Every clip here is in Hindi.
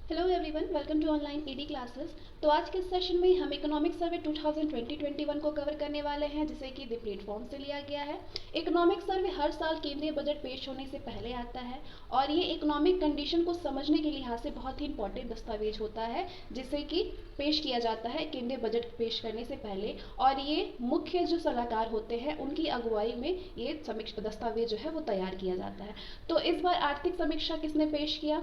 Hello everyone, welcome to online ED classes. तो आज के सेशन में हम इकोनॉमिक सर्वे 2020-21 को कवर करने वाले हैं, जिसे कि द प्लेटफॉर्म से लिया गया है। इकोनॉमिक सर्वे हर साल केंद्रीय बजट पेश होने से पहले आता है और ये इकोनॉमिक कंडीशन को समझने के लिहाज से बहुत ही इंपॉर्टेंट दस्तावेज होता है, जिसे कि पेश किया जाता है केंद्रीय बजट पेश करने से पहले। और ये मुख्य जो सलाहकार होते हैं उनकी अगुवाई में ये समीक्षा दस्तावेज जो है वो तैयार किया जाता है। तो इस बार आर्थिक समीक्षा किसने पेश किया?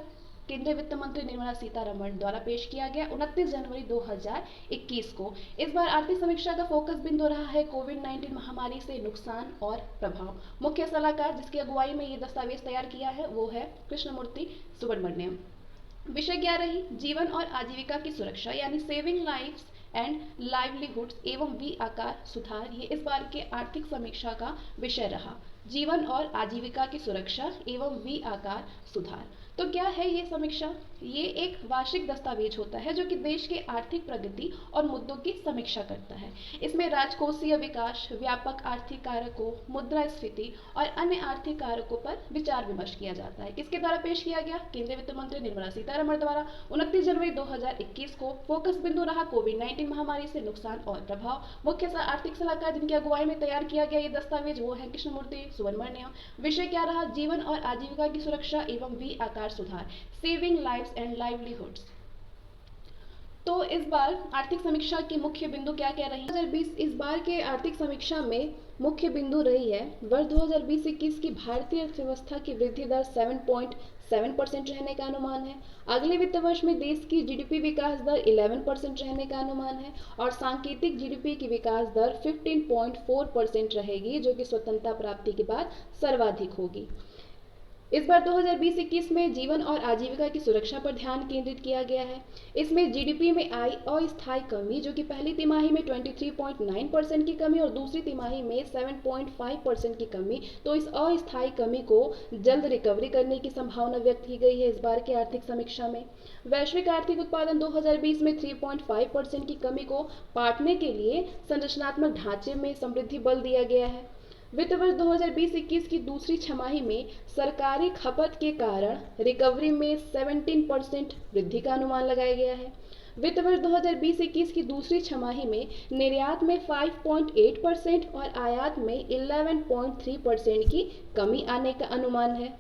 केंद्रीय वित्त मंत्री निर्मला सीतारमण द्वारा पेश किया गया 29 जनवरी 2021 को। इस बार आर्थिक समीक्षा का फोकस बिंदु रहा है कोविड-19 महामारी से नुकसान और प्रभाव। मुख्य सलाहकार जिसकी अगुवाई में ये दस्तावेज तैयार किया है वो है कृष्णमूर्ति सुब्रमण्यम। विषय क्या रही? जीवन और आजीविका की सुरक्षा, यानी सेविंग लाइव्स एंड लाइवलीहुड्स एवं वी आकार सुधार, ये इस बार के आर्थिक समीक्षा का विषय रहा। जीवन और आजीविका की सुरक्षा एवं वी आकार सुधार। तो क्या है ये समीक्षा? ये एक वार्षिक दस्तावेज होता है जो कि देश के आर्थिक प्रगति और मुद्दों की समीक्षा करता है। इसमें राजकोषीय विकास, व्यापक आर्थिक कारकों, मुद्रास्फीति और अन्य आर्थिक कारकों पर विचार विमर्श किया जाता है। किसके द्वारा पेश किया गया? केंद्रीय वित्त मंत्री निर्मला सीतारमण द्वारा 29 जनवरी 2021 को। फोकस बिंदु रहा कोविड-19 महामारी से नुकसान और प्रभाव। मुख्य आर्थिक सलाहकार जिनकी अगुवाई में तैयार किया गया ये दस्तावेज वो है कृष्णमूर्ति सुब्रमण्यम। विषय क्या रहा? जीवन और आजीविका की सुरक्षा एवं वी आकार सुधार, सेविंग लाइव्स एंड लाइवलीहुड्स। तो इस बार आर्थिक समीक्षा के मुख्य बिंदु क्या क्या रही? 2020 इस बार के आर्थिक समीक्षा में मुख्य बिंदु रही है वर्ष 2020-21 की भारतीय अर्थव्यवस्था की वृद्धि दर 7.7% रहने का अनुमान है। अगले वित्त वर्ष में देश की जीडीपी विकास दर 11% रहने का अनुमान है और सांकेतिक जीडीपी की विकास दर 15.4% रहेगी, जो कि स्वतंत्रता प्राप्ति के बाद सर्वाधिक होगी। इस बार 2020-21 में जीवन और आजीविका की सुरक्षा पर ध्यान केंद्रित किया गया है। इसमें जीडीपी में आई अस्थायी कमी, जो कि पहली तिमाही में 23.9% की कमी और दूसरी तिमाही में 7.5% की कमी, तो इस अस्थायी कमी को जल्द रिकवरी करने की संभावना व्यक्त की गई है इस बार की आर्थिक समीक्षा में। वैश्विक आर्थिक उत्पादन 2020 में 3.5% की कमी को पाटने के लिए संरचनात्मक ढांचे में समृद्धि बल दिया गया है। वित्त वर्ष 2020-21 की दूसरी छमाही में सरकारी खपत के कारण रिकवरी में 17% वृद्धि का अनुमान लगाया गया है। वित्त वर्ष 2020-21 की दूसरी छमाही में निर्यात में 5.8% और आयात में 11.3% की कमी आने का अनुमान है।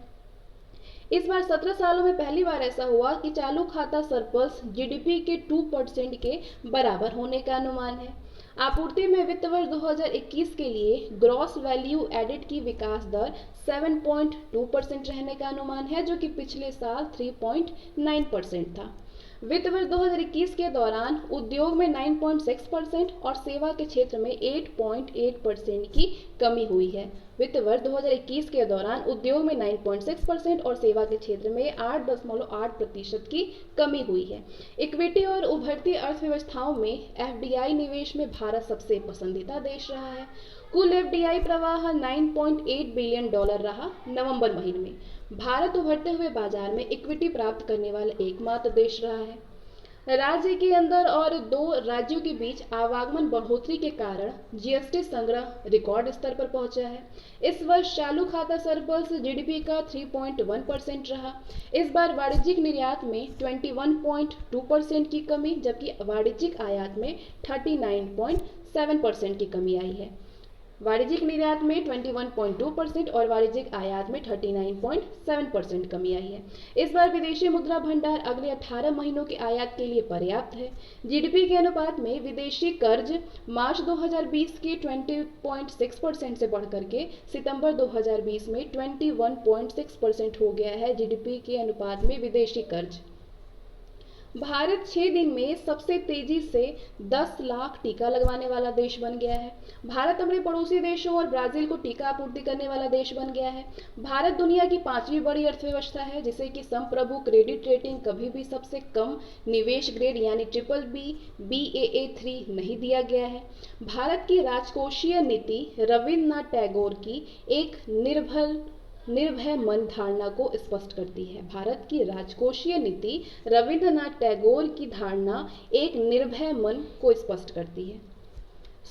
इस बार 17 सालों में पहली बार ऐसा हुआ कि चालू खाता सरप्लस जीडीपी के 2% के बराबर होने का अनुमान है। आपूर्ति में वित्त वर्ष 2021 के लिए ग्रॉस वैल्यू एडेड की विकास दर 7.2% रहने का अनुमान है, जो कि पिछले साल 3.9% था। वित्त वर्ष 2021 के दौरान उद्योग में 9.6% और सेवा के क्षेत्र में 8.8% की कमी हुई है। वित्त वर्ष 2021 के दौरान उद्योग में 9.6% और सेवा के क्षेत्र में 8.8% की कमी हुई है। इक्विटी और उभरती अर्थव्यवस्थाओं में एफडीआई निवेश में भारत सबसे पसंदीदा देश रहा है। कुल एफडीआई प्रवाह 9.8 बिलियन डॉलर रहा नवंबर महीने में। भारत उभरते हुए बाजार में इक्विटी प्राप्त करने वाला एकमात्र देश रहा है। राज्य के अंदर और दो राज्यों के बीच आवागमन बढ़ोतरी के कारण जीएसटी संग्रह रिकॉर्ड स्तर पर पहुंचा है। इस वर्ष चालू खाता सरप्लस जीडीपी का 3.1% रहा। इस बार वाणिज्यिक निर्यात में 21.2% की कमी, जबकि वाणिज्यिक आयात में 39.7% की कमी आई है। वाणिज्यिक निर्यात में 21.2% और वाणिज्यिक आयात में 39.7% कमी आई है। इस बार विदेशी मुद्रा भंडार अगले 18 महीनों के आयात के लिए पर्याप्त है। जीडीपी के अनुपात में विदेशी कर्ज मार्च 2020 के 20.6% से बढ़कर के सितंबर 2020 में 21.6% हो गया है। जीडीपी के अनुपात में विदेशी कर्ज। भारत 6 दिन में सबसे तेजी से 10 लाख टीका लगवाने वाला देश बन गया है। भारत अपने पड़ोसी देशों और ब्राजील को टीका आपूर्ति करने वाला देश बन गया है। भारत दुनिया की 5वीं बड़ी अर्थव्यवस्था है, जिसे कि संप्रभु क्रेडिट रेटिंग कभी भी सबसे कम निवेश ग्रेड यानी BBB Baa3 नहीं दिया गया है। भारत की राजकोषीय नीति रविन्द्रनाथ टैगोर की एक निर्भय मन धारणा को स्पष्ट करती है। भारत की राजकोषीय नीति रविन्द्रनाथ टैगोर की धारणा एक निर्भय मन को स्पष्ट करती है।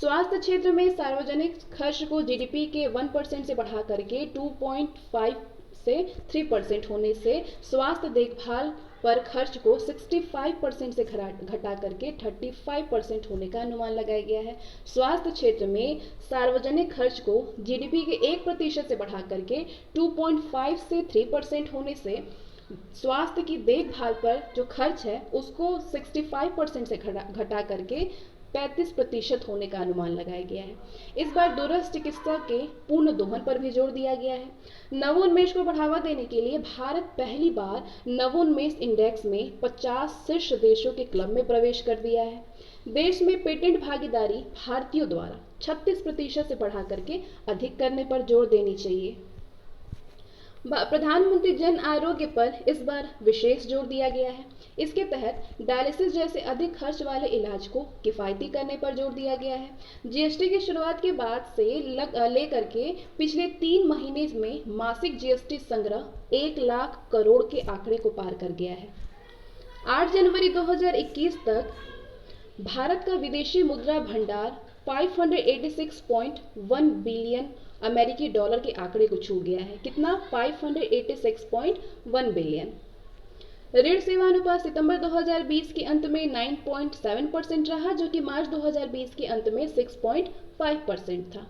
स्वास्थ्य क्षेत्र में सार्वजनिक खर्च को जीडीपी के 1% से बढ़ा करके 2.5 से 3% होने से स्वास्थ्य देखभाल पर खर्च को 65% से घटा करके 35% होने का अनुमान लगाया गया है। स्वास्थ्य क्षेत्र में सार्वजनिक खर्च को जीडीपी के 1% से बढ़ा करके 2.5 से 3% होने से स्वास्थ्य की देखभाल पर जो खर्च है उसको 65% से घटा करके 35% होने का अनुमान लगाया गया है। इस बार दूरस्थ चिकित्सा के पूर्ण दोहन पर भी जोर दिया गया है। नवोन्मेष को बढ़ावा देने के लिए भारत पहली बार नवोन्मेष इंडेक्स में 50 शीर्ष देशों के क्लब में प्रवेश कर दिया है। देश में पेटेंट भागीदारी भारतीयों द्वारा 36% से बढ़ा करके अधिक करने पर जोर देनी चाहिए। प्रधानमंत्री जन आरोग्य पर इस बार विशेष जोर दिया गया है। इसके तहत डायलिसिस जैसे अधिक खर्च वाले इलाज को किफायती करने पर जोर दिया गया है। जीएसटी की शुरुआत के बाद से लेकर के पिछले 3 महीने में मासिक जीएसटी संग्रह 1 लाख करोड़ के आंकड़े को पार कर गया है। 8 जनवरी 2021 तक भारत का विदेशी मुद्रा भंडार 586.1 बिलियन अमेरिकी डॉलर के आंकड़े को छू गया है। कितना? 586.1 बिलियन। ऋण सेवा अनुपात सितंबर 2020 के अंत में 9.7% रहा, जो कि मार्च 2020 के अंत में 6.5% था।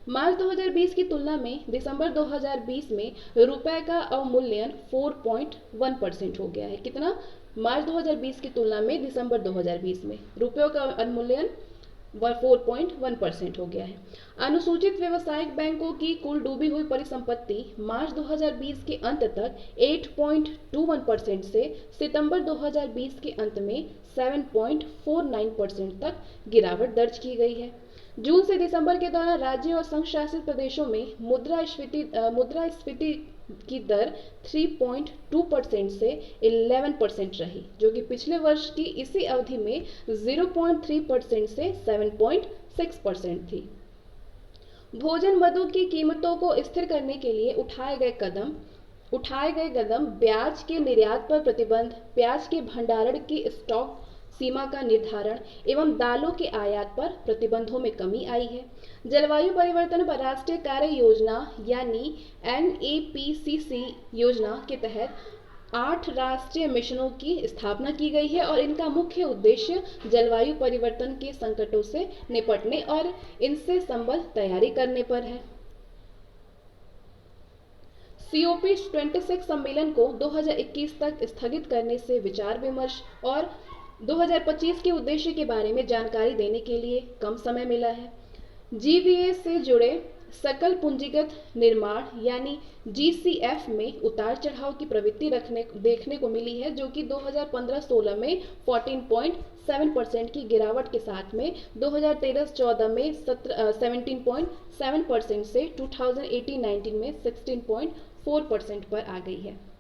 मार्च 2020 की तुलना में दिसंबर 2020 में रुपए का अवमूल्यन 4.1% हो गया है। कितना? मार्च 2020 की तुलना में दिसंबर 2020 में रुपयों का अवमूल्यन 4.1% हो गया है। अनुसूचित व्यवसायिक बैंकों की कुल डूबी हुई परिसंपत्ति मार्च 2020 के अंत तक 8.21% से सितंबर 2020 के अंत में 7.49% तक गिरावट दर्ज की गई है। जून से दिसंबर के दौरान राज्यों और संघ शासित प्रदेशों में मुद्रास्फीति की दर 3.2% से 11% रही, जो कि पिछले वर्ष की इसी अवधि में 0.3% से 7.6% थी। भोजन मदों की कीमतों को स्थिर करने के लिए उठाए गए कदम ब्याज के निर्यात पर प्रतिबंध, प्याज के भंडारण की स्टॉक सीमा का निर्धारण एवं दालों के आयात पर प्रतिबंधों में कमी आई है। जलवायु परिवर्तन पर राष्ट्रीय कार्य योजना यानी NEPCC योजना के तहत 8 राष्ट्रीय मिशनों की स्थापना की गई है और इनका मुख्य उद्देश्य जलवायु परिवर्तन के संकटों से निपटने और इनसे संबद्ध तैयारी करने पर है। COP26 सम्मेलन को 2021 तक स्थगित करने से विचार विमर्श और 2025 के उद्देश्य के बारे में जानकारी देने के लिए कम समय मिला है। GVA से जुड़े सकल पूंजीगत निर्माण यानी GCF में उतार चढ़ाव की प्रवृत्ति देखने को मिली है, जो कि 2015-16 में 14.7% की गिरावट के साथ में 2013-14 में 17.7% से 2018-19 में 16.4% पर आ गई है।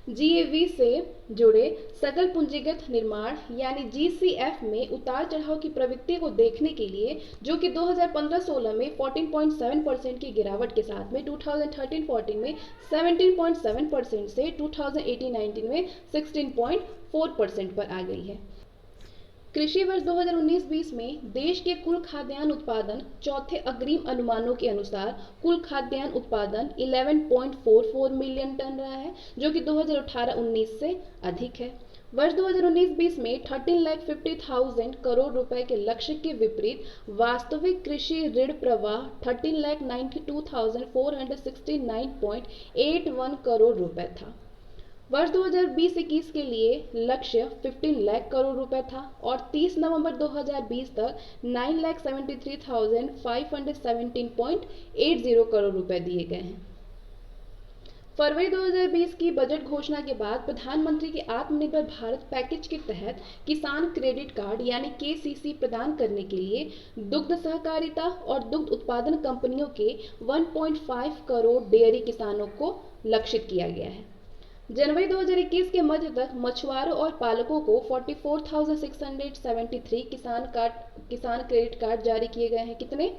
GAV से जुड़े सकल पूंजीगत निर्माण यानी GCF में उतार चढ़ाव की प्रवृत्ति को देखने के लिए, जो कि 2015-16 में 14.7% की गिरावट के साथ में 2013-14 में 17.7% से 2018-19 में 16.4% पर आ गई है। कृषि वर्ष 2019-20 में देश के कुल खाद्यान्न उत्पादन चौथे अग्रिम अनुमानों के अनुसार कुल खाद्यान्न उत्पादन 11.44 मिलियन टन रहा है, जो कि 2018-19 से अधिक है। वर्ष 2019-20 में 13,50,000 करोड़ रुपए के लक्ष्य के विपरीत वास्तविक कृषि ऋण प्रवाह 13,92,469.81 करोड़ रुपए था। वर्ष 2020-21 के लिए लक्ष्य 15 लाख करोड़ रुपए था और 30 नवंबर 2020 तक 9,73,517.80 करोड़ रुपए दिए गए हैं। फरवरी 2020 की बजट घोषणा के बाद प्रधानमंत्री के आत्मनिर्भर भारत पैकेज के तहत किसान क्रेडिट कार्ड यानी KCC प्रदान करने के लिए दुग्ध सहकारिता और दुग्ध उत्पादन कंपनियों के 1.5 करोड़ डेयरी किसानों को लक्षित किया गया है। जनवरी 2021 के मध्य तक मछुआरों और पालकों को 44,673 किसान क्रेडिट कार्ड जारी किए गए हैं। कितने?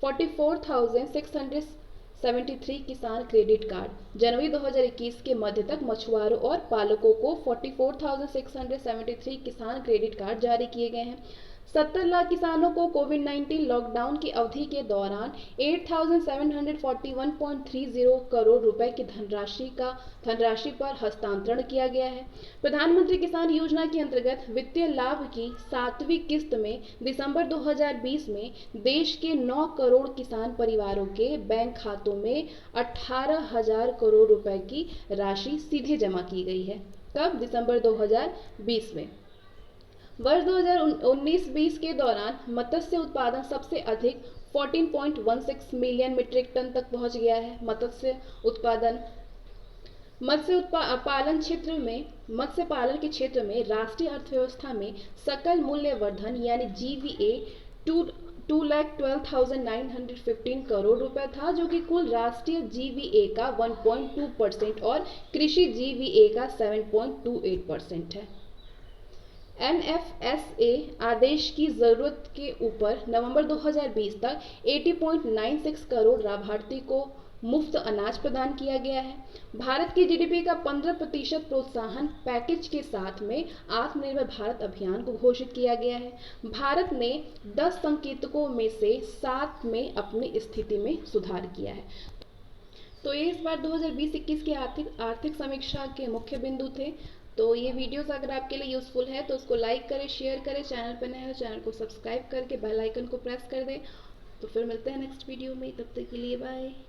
44,673 किसान क्रेडिट कार्ड जनवरी 2021 के मध्य तक मछुआरों और पालकों को 44,673 किसान क्रेडिट कार्ड जारी किए गए हैं। 70 लाख किसानों को कोविड-19 लॉकडाउन की अवधि के दौरान 8,741.30 करोड़ रुपए की धनराशि पर हस्तांतरण किया गया है। प्रधानमंत्री किसान योजना के अंतर्गत वित्तीय लाभ की 7वीं किस्त में दिसंबर 2020 में देश के 9 करोड़ किसान परिवारों के बैंक खातों में 18,000 करोड़ रुपए की राशि सीधे जमा की गई है। कब? दिसंबर 2020 में। वर्ष 2019-20 के दौरान मत्स्य उत्पादन सबसे अधिक 14.16 मिलियन मीट्रिक टन तक पहुंच गया है। मत्स्य पालन के क्षेत्र में राष्ट्रीय अर्थव्यवस्था में सकल मूल्य वर्धन यानी जीवीए 2,12,915 करोड़ रुपए था, जो कि कुल राष्ट्रीय जीवीए का 1.2% और कृषि जीवीए का 7.28% है। एनएफएसए आदेश की जरूरत के ऊपर नवंबर 2020 तक 80.96 करोड़ लाभार्थी को मुफ्त अनाज प्रदान किया गया है। भारत की जीडीपी का 15% प्रोत्साहन पैकेज के साथ में आत्मनिर्भर भारत अभियान को घोषित किया गया है। भारत ने 10 संकेतकों में से 7 में अपनी स्थिति में सुधार किया है। तो ये इस बार 2020-21 की आर्थिक समीक्षा के मुख्य बिंदु थे। तो ये वीडियोस अगर आपके लिए यूज़फुल है तो उसको लाइक करें, शेयर करें, चैनल पर नए हो चैनल को सब्सक्राइब करके बेल आइकन को प्रेस कर दें। तो फिर मिलते हैं नेक्स्ट वीडियो में, तब तक के लिए बाय।